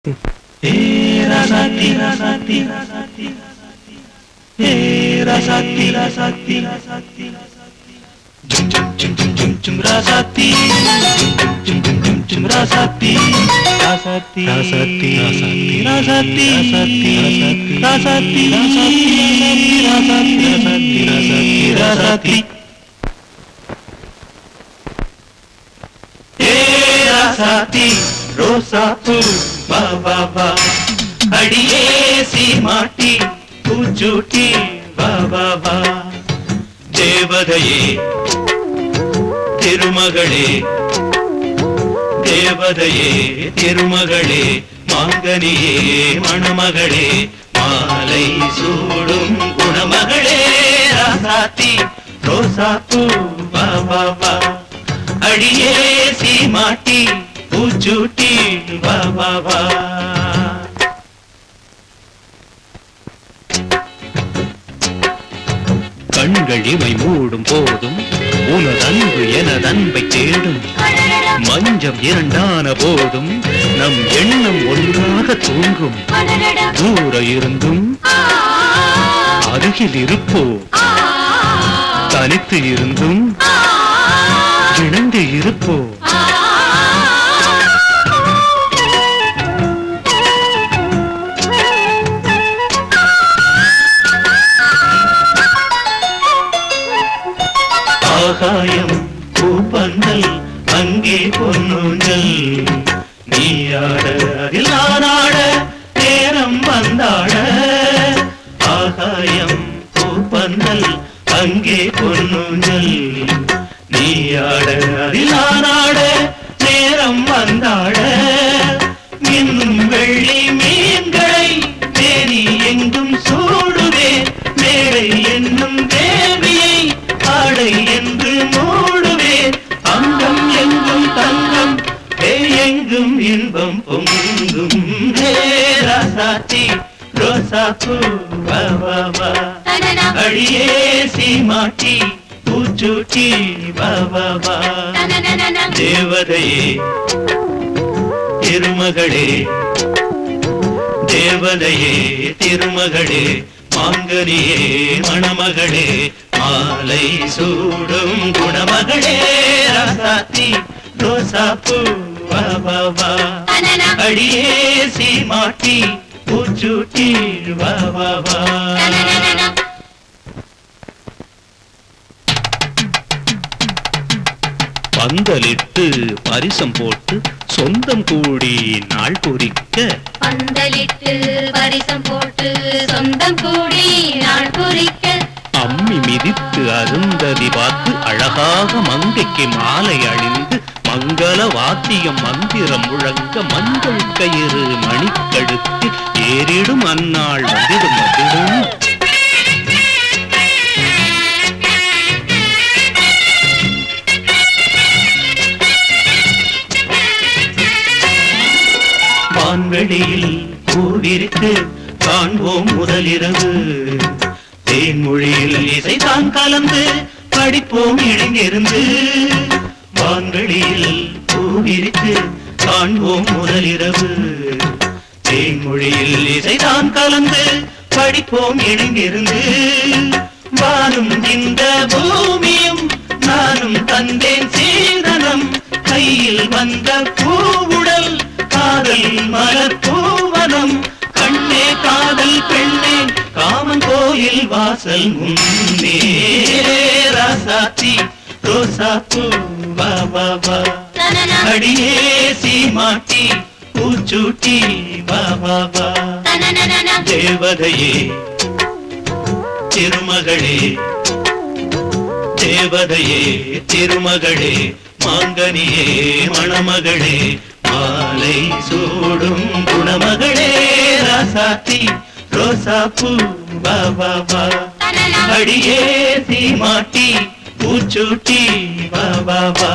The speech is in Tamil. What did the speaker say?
Rasati, rasati, rasati, rasati, rasati, rasati, jum jum jum jum jum jum rasati, jum jum jum jum rasati, rasati, rasati, rasati, rasati, rasati, rasati, rasati, rasati, rasati, rasati, rosapu, ba ba ba, adiye si mati, pujuti, ba ba ba, devadaye, tirumagale, devadaye, tirumagale, manganiye, manamagale, malai sudum gunamagale, rasati, rosapu, ba ba ba, adiye si mati, pujuti, ba ba ba. கண்கள் இமை மூடும் போதும் உனதன்பு எனதன்பை தேடும் மஞ்சம் இரண்டான போதும் நம் எண்ணம் ஒன்றாக தூங்கும் தூர இருந்தும் அருகில் இருப்போ தனித்து இருந்தும் இணைந்து இருப்போ ஆகாயம் பூப்பந்தல் அங்கே பொன்னூஞ்சல் நீயாட அதில் நானாட நேரம் வந்தாட ஆகாயம் பூப்பந்தல் அங்கே பொன்னூஞ்சல் நீயாட அதில் நானாட நேரம் வந்தாட இன்னும் வெள்ளி மீன்களை தேனி எங்கும் சூடுவே மேடை என்னும் தேவியை ஆடை என்று மூடுவேன் அங்கம் எங்கும் தங்கம் எங்கும் இன்பம் பொங்கும் ராசாத்தி ரோசாப்பூ பாபா அடியே சீமாட்டி பூச்சூட்டி பாபா தேவதையே திருமகளே தேவதையே திருமகளே மாங்கனியே மணமகளே மாலை சூடும் குணமகளே ராசாத்தி ரோசாப்பூ பாபா அடியே சீமாட்டி பூச்சூட்டி பாபா பந்தலிட்டு பரிசம் போட்டு சொந்தம் கூடி நாள் குறிக்க பந்தலிட்டு பரிசம் போட்டு சொந்தம் கூடி நாள் குறிக்க அம்மி மிதித்து அருந்ததி பார்த்து அழகாக மங்கைக்கு மாலை அணிந்து மங்கள வாத்தியம் மந்திரம் முழங்க மஞ்சள் கயிறு மணிக்கழுத்து ஏறிடும் அந்நாள் வந்திடும் வந்திடும் வான்வெளியில் பூவிருக்கு காண்போம் முதலிரவு தேன்மொழியில் இசைதான் கலந்து படிப்போம் இணைந்திருந்து வான்வெளியில் பூவிருக்கு காண்போம் முதலிரவு தேன்மொழியில் இசைதான் கலந்து படிப்போம் இணைந்திருந்து வானும் இந்த பூமியும் நானும் தந்தேன் சீதனம் கையில் வந்த பூவுடல் காதல் மலர் பூவனம் கண்ணே காதல் பெண்ணே காமன் கோயில் வாசல் முன்னே ராசாத்தி ரோசாப்பூ பாபா அடியே சீமாட்டி பூச்சூட்டி பாபா தேவதையே திருமகளே தேவதையே திருமகளே மாங்கனியே மணமகளே மாலை சூடும் குணமகளே ராசாத்தி ரோசாப்பூ பாபா அடியே சீமாட்டி பூச்சூட்டி பாபா